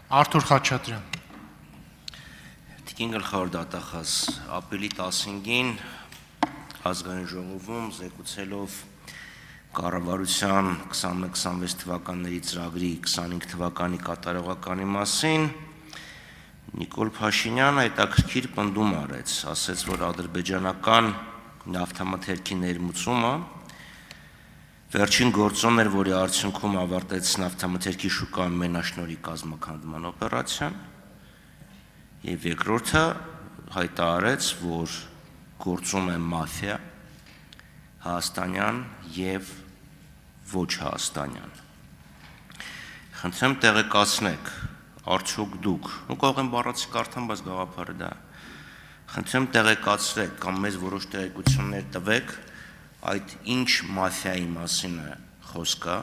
Արթուր Խաչատրյան։ Տիկին գլխավոր դատախազ, ապրիլի 15-ին ազգային ժողովում զեկուցելով կառավարության 21-26 թվականների ծրագրի 25 թվականի կատարողականի մասին, Նիկոլ Փաշինյանը հետաքրքիր պնդում արեց, ասեց, որ ադրբեջանական նավթամթերքի ներմուծումը վերջին գործոն էր, որի արդյունքում ավարտեց նավթամթերքի շուկայում մենաշնորհի կազմաքանդման օպերացիան, եւ երկրորդը հայտարարեց, որ գործում է մաֆիա, հայաստանյան եւ ոչ հայաստանյան։ Խնդրեմ տեղեկացնեք, արդյոք դուք, կարող եմ բառացի կարդամ, բայց գաղափարը դա է, խնդրեմ տեղեկացրեք կամ մեզ որոշ տեղեկություններ տվեք, այդ ինչ մաֆիայի մասին է խոսքը,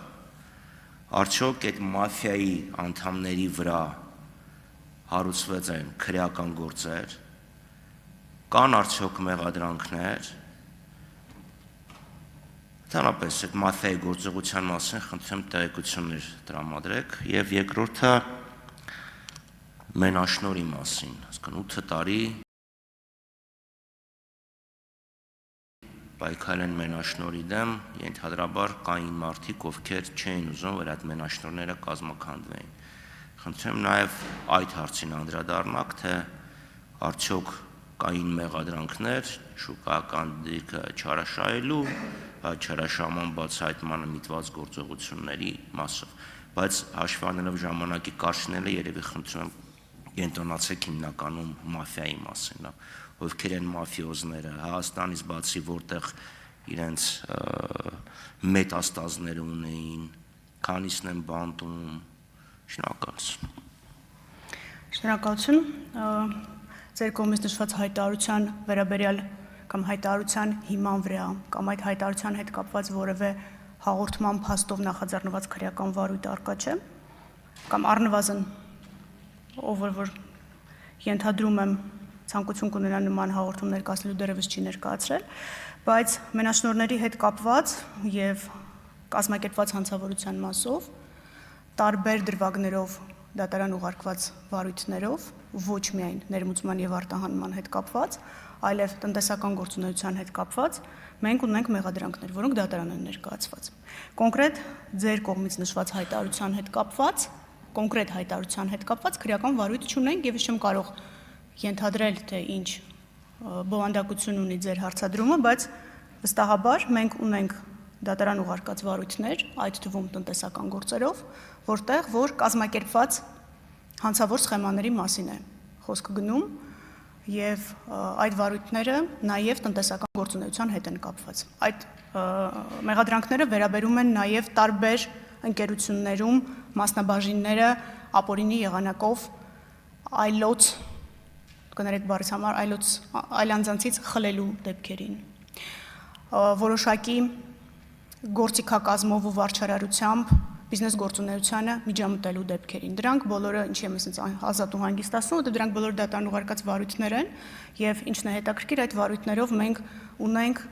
արդյոք այդ մաֆիայի անդամների վրա հարուցվեց են քրեական գործեր, կան արդյոք մեղադրանքներ, ընդհանրապես այդ մաֆիայի գործողության մասին խնդրեմ տեղեկություններ տրամադրեք եւ երկրորդը մենաշնորհի մասին, այսինքն 8 տարի պայքարեն մենաշնորհի դեմ, ենթադրաբար կային մարդիկ, ովքեր չէին ուզում, որ այդ մենաշնորհները կազմաքանդվեին։ Խնդրեմ նաև այդ հարցին անդրադառնաք, թե արդյոք կային մեղադրանքներ շուկայական դիրքը չարաշահելու, չարաշահման բացահայտմանը միտված գործողությունների մասով, բայց հաշվի առնելով ժամանակի կարճինելը երևի խնդրում եմ կենտրոնացեք հիմնականում մաֆիայի մասին, ովքեր են մաֆիոզները, Հայաստանից բացի որտեղ իրենց մետաստազներ ունեին, քանիսն են բանտում, շնորհակալություն։ Շնորհակալություն, ձեր կողմից նշված հայտարարության վերաբերյալ կամ հայտարարության հիման վրա կամ այդ հայտարարության հետ կապված որևէ հաղորդման փաստով նախաձեռնված քրեական վարույթ առկա չէ, կամ առնվազն ով որ ենթադրում եմ ցանկություն կունենա նման հաղորդում ներկայացնելու դեռևս չի ներկայացրել, բայց մենաշնորհների հետ կապված եւ կազմակերպված հանցավորության մասով տարբեր դրվագներով դատարան ուղարկված վարույթներով ոչ միայն ներմուծման եւ արտահանման հետ կապված, այլև տնտեսական գործունեության հետ կապված մենք ունենք մեղադրանքներ, որոնք դատարան են ներկայացված։ Կոնկրետ ձեր կողմից նշված հայտարարության հետ կապված, կոնկրետ հայտարարության հետ կապված քրեական վարույթ չունենք եւ չեմ կարող ենթադրել, թե ինչ բովանդակություն ունի ձեր հարցադրումը, բայց վստահաբար մենք ունենք դատարան ուղարկած վարույթներ, այդ թվում տնտեսական գործերով, որտեղ որ կազմակերպված հանցավոր սխեմաների մասին է խոսքը գնում եւ այդ վարույթները նաեւ տնտեսական գործունեության հետ են կապված։ Այդ մեղադրանքները վերաբերում են նաեւ տարբեր ընկերություններում մասնաբաժինները ապօրինի եղանակով այլոց կներեք բառից համար այլ անձանցից խլելու դեպքերին, որոշակի գործիքակազմով ու վարչարարությամբ բիզնես գործունեությանը միջամտելու դեպքերին։ Դրանք բոլորը, ինչի եմ ասենց ազատ ու հանգիստ ասում, որտեղ դրանք բոլորը դատարան ուղարկած վարույթներ են, եւ ինչն է հետաքրքիր, այդ վարույթներով մենք ունենք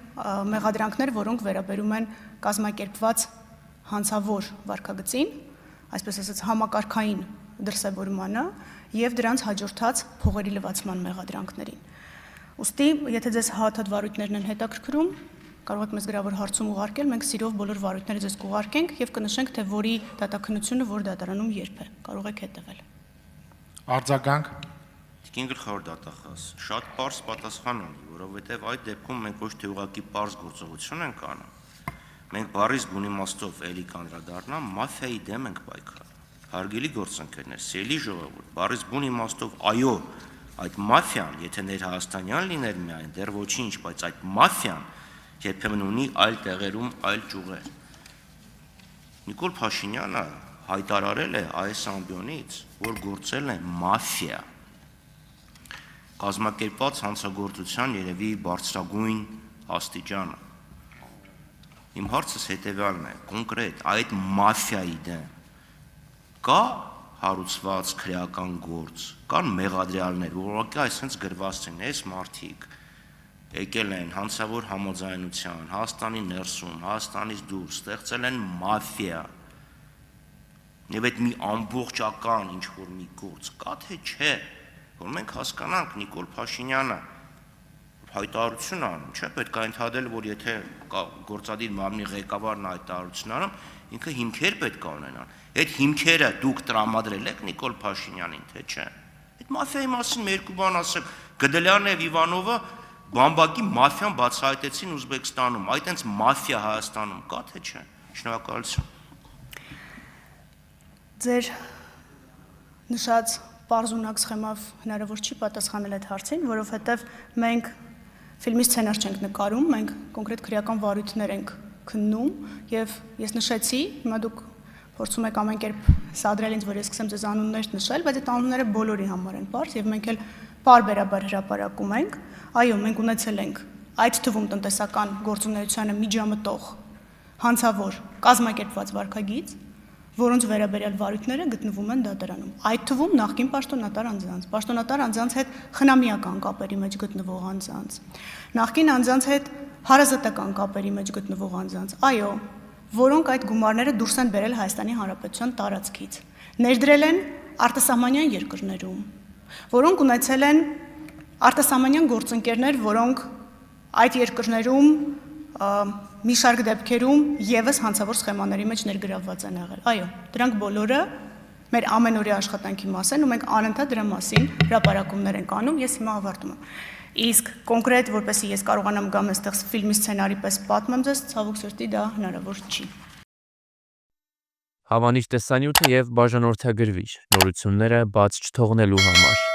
մեղադրանքներ, որոնք վերաբերում են կազմակերպված հանցավոր վարքագծին, այսպես ասած համակարգային դրսևորմանը եւ դրանց հաջորդած փողերի լվացման մեղադրանքներին։ Ուստի, եթե ձեզ հաթաթ վարույթներն են հետաքրքրում, կարող եք մեզ գրավոր հարցում ուղարկել, մենք սիրով բոլոր վարույթները ձեզ կուղարկենք եւ կնշենք, թե որի դատաքննությունը որ դատարանում երբ է, կարող եք հետևել։ Արձագանք։ Տիկին գլխավոր դատախազ, շատ պարզ պատասխան ունի, որովհետեւ այդ դեպքում մենք ոչ թե ուղղակի պարզ գործողություն ենք անում, մենք բառից բուն իմաստով էլի կանդրադառնամ, մաֆիայի դեմ ենք պայքարում։ Հարգելի գործընկերներ, սիրելի ժողովուրդ, բառից բուն իմաստով այո, այդ մաֆիան, եթե ներհայաստանյան լիներ միայն, դեռ ոչինչ, բայց այդ մաֆիան երբեմն ունի այլ տեղերում այլ ճյուղեր։ Նիկոլ Փաշինյանը հայտարարել է այս ամբիոնից, որ գործել է մաֆիա, կազմակերպված հանցագործության երևի բարձրագույն աստիճանը։ Իմ հարցս հետևյալն է, կոնկրետ այդ մաֆիայի դեմ կա հարուցված քրեական գործ, կան մեղադրյալներ, որոնք այսպես գրված են, այս մարդիկ եկել են հանցավոր համաձայնության, Հայաստանի ներսում, Հայաստանից դուրս, ստեղծել են մաֆիա, Եվ այդ մի ամբողջական ինչ-որ մի գործ կա, թե չէ, որ մենք հասկանանք Նիկոլ Փաշինյանը հայտարարություն անում, չէ, պետք է ընդհանրել, որ եթե գործադիր մարմնի ղեկավարն հայտարարություն անում, ինքը հիմքեր պետք է ունենան։ Այդ հիմքերը դուք տրամադրել եք Նիկոլ Փաշինյանին, թե չէ։ Այդ մաֆիայի մասին մի երկու բան ասեք, Գդելյանն եւ Իվանովը բամբակի մաֆիան բացահայտեցին Ուզբեկստանում, այդ այնց մաֆիա Հայաստանում կա, թե չէ։ Շնորհակալություն։ Ձեր նշած պարզունակ սխեմով հնարավոր չի պատասխանել այդ հարցին, որովհետև մենք ֆիլմի սցենար չենք նկարում, մենք կոնկրետ քրեական վարույթներ ենք քննում եւ ես նշեցի, հիմա դուք փորձում եք ամեն կերպ սադրել ինձ, որ ես սկսեմ ձեզ անուններ նշել, բայց այդ անունները բոլորի համար են բարձ եւ մենք էլ բարբերաբար հրապարակում ենք։ Այո, մենք ունեցել ենք այդ թվում տնտեսական գործունեությանը միջամտող հանցավոր կազմակերպված վարքագիծ, որոնց վերաբերյալ վարույթները գտնվում են դատարանում։ Այդ թվում նախկին պաշտոնատար անձանց, պաշտոնատար անձանց հետ խնամիական կապերի մեջ գտնվող անձանց, նախկին անձանց հետ հարազատական կապերի մեջ գտնվող անձանց, այո, որոնք այդ գումարները դուրս են բերել Հայաստանի Հանրապետության տարածքից, ներդրել են արտասահմանյան երկրներում, որոնք ունեցել են արտասահմանյան գործընկերներ, որոնք այդ երկրներում մի շարք դեպքերում եւս հանցավոր սխեմաների մեջ ներգրավված են եղել։ Այո, դրանք բոլորը մեր ամենօրյա աշխատանքի մաս են ու մենք անընդհատ դրա մասին հրապարակումներ ենք անում, ես հիմա ավարտում եմ։ Իսկ կոնկրետ, որպեսզի ես կարողանամ գամ այստեղ ֆիլմի սցենարի պես պատմեմ ձեզ, ցավոք սրտի դա հնարավոր չի։ Հավանիր տեսանյութը եւ բաժանորդագրվիր նորությունները բաց չթողնելու համար։